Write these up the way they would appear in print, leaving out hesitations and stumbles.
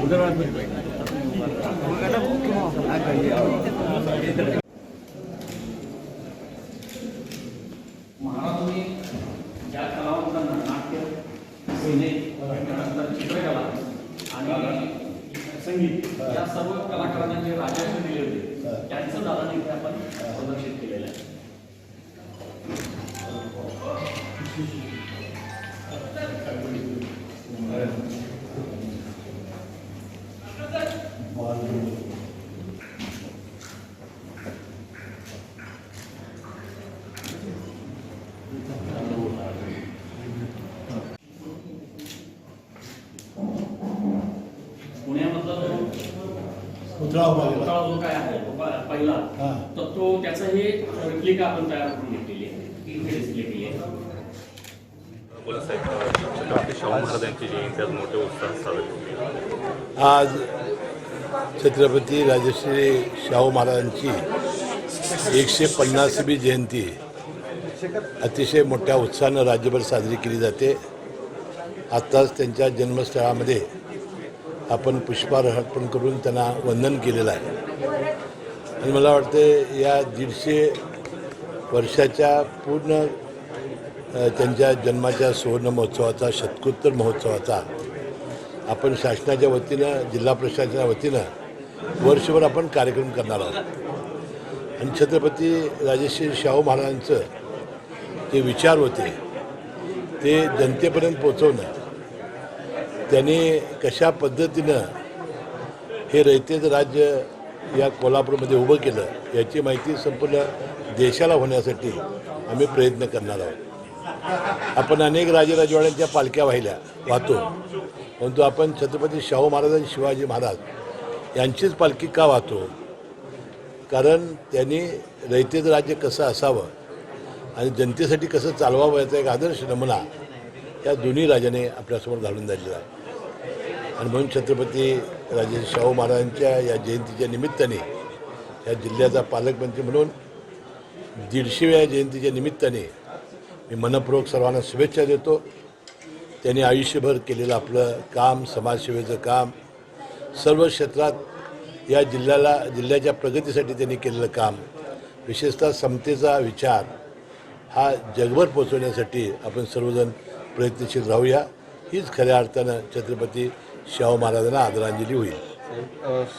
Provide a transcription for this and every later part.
महाराजांनी ज्या कलावंतांना नाट्य, संगीत, चित्रकला आणि संगीत या सर्व कलाकारांना जे राजश्री दिले होते त्यांचं दादाने इथे आपण प्रदर्शित केलेलं आहे. पुण्यामधला पुतळा जो काय आहे पहिला तर तो त्याचं हे रेप्लिका आपण तयार करून घेतलेली आहे, इथे डिस्प्ले केली आहे. छत्रपती शाहू महाराजांची जयंती आज मोठ्या उत्साहात साजरी होती. आज छत्रपती राजश्री शाहू महाराजांची 150वी जयंती अतिशय मोठ्या उत्साहानं राज्यभर साजरी केली जाते. आत्ताच त्यांच्या जन्मस्थळामध्ये आपण पुष्पहार अर्पण करून त्यांना वंदन केलेलं आहे. आणि मला वाटते या 150 वर्षाच्या पूर्ण त्यांच्या जन्माच्या सुवर्ण महोत्सवाचा, शतकोत्तर महोत्सवाचा आपण शासनाच्या वतीनं, जिल्हा प्रशासनाच्या वतीनं वर्षभर आपण कार्यक्रम करणार आहोत. आणि छत्रपती राजश्री शाहू महाराजांचं जे विचार होते ते जनतेपर्यंत पोचवणं, त्यांनी कशा पद्धतीनं हे रयतेचं राज्य या कोल्हापूरमध्ये उभं केलं याची माहिती संपूर्ण देशाला होण्यासाठी आम्ही प्रयत्न करणार आहोत. आपण अनेक राजेराजवाड्यांच्या पालख्या वाहतो, परंतु आपण छत्रपती शाहू महाराज आणि शिवाजी महाराज यांचीच पालखी का वाहतो? कारण त्यांनी रयतेचं राज्य कसं असावं आणि जनतेसाठी कसं चालवावं याचा एक आदर्श नमुना या दोन्ही राजाने आपल्यासमोर घालून दिलेला आहे. आणि म्हणून छत्रपती राजे शाहू महाराजांच्या या जयंतीच्या निमित्ताने या जिल्ह्याचा पालकमंत्री म्हणून 150व्या जयंतीच्या निमित्ताने मी मनपूर्वक सर्वांना शुभेच्छा देतो. त्यांनी आयुष्यभर केलेलं आपलं काम, समाजसेवेचं काम, सर्व क्षेत्रात या जिल्ह्याच्या प्रगतीसाठी त्यांनी केलेलं काम, विशेषतः समतेचा विचार हा जगभर पोचवण्यासाठी आपण सर्वजण प्रयत्नशील राहूया. हीच खऱ्या अर्थानं छत्रपती शाहू महाराजांना आदरांजली होईल.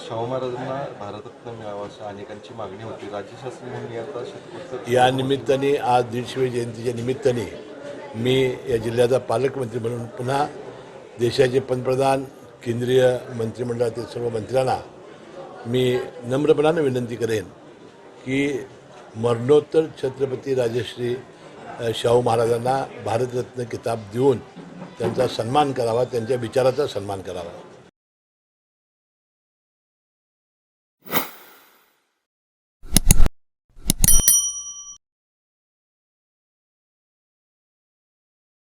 शाहू महाराजांना भारतरत्न मिळावा अशी अनेकांची मागणी होती. राज्य शासन म्हणून या निमित्ताने आज 150वी जयंतीच्या निमित्ताने मी या जिल्ह्याचा पालकमंत्री म्हणून पुन्हा देशाचे पंतप्रधान, केंद्रीय मंत्रिमंडळातील सर्व मंत्र्यांना मी नम्रपणानं विनंती करेन की मरणोत्तर छत्रपती राजश्री शाहू महाराजांना भारतरत्न किताब देऊन त्यांचा सन्मान करावा, त्यांच्या विचाराचा सन्मान करावा.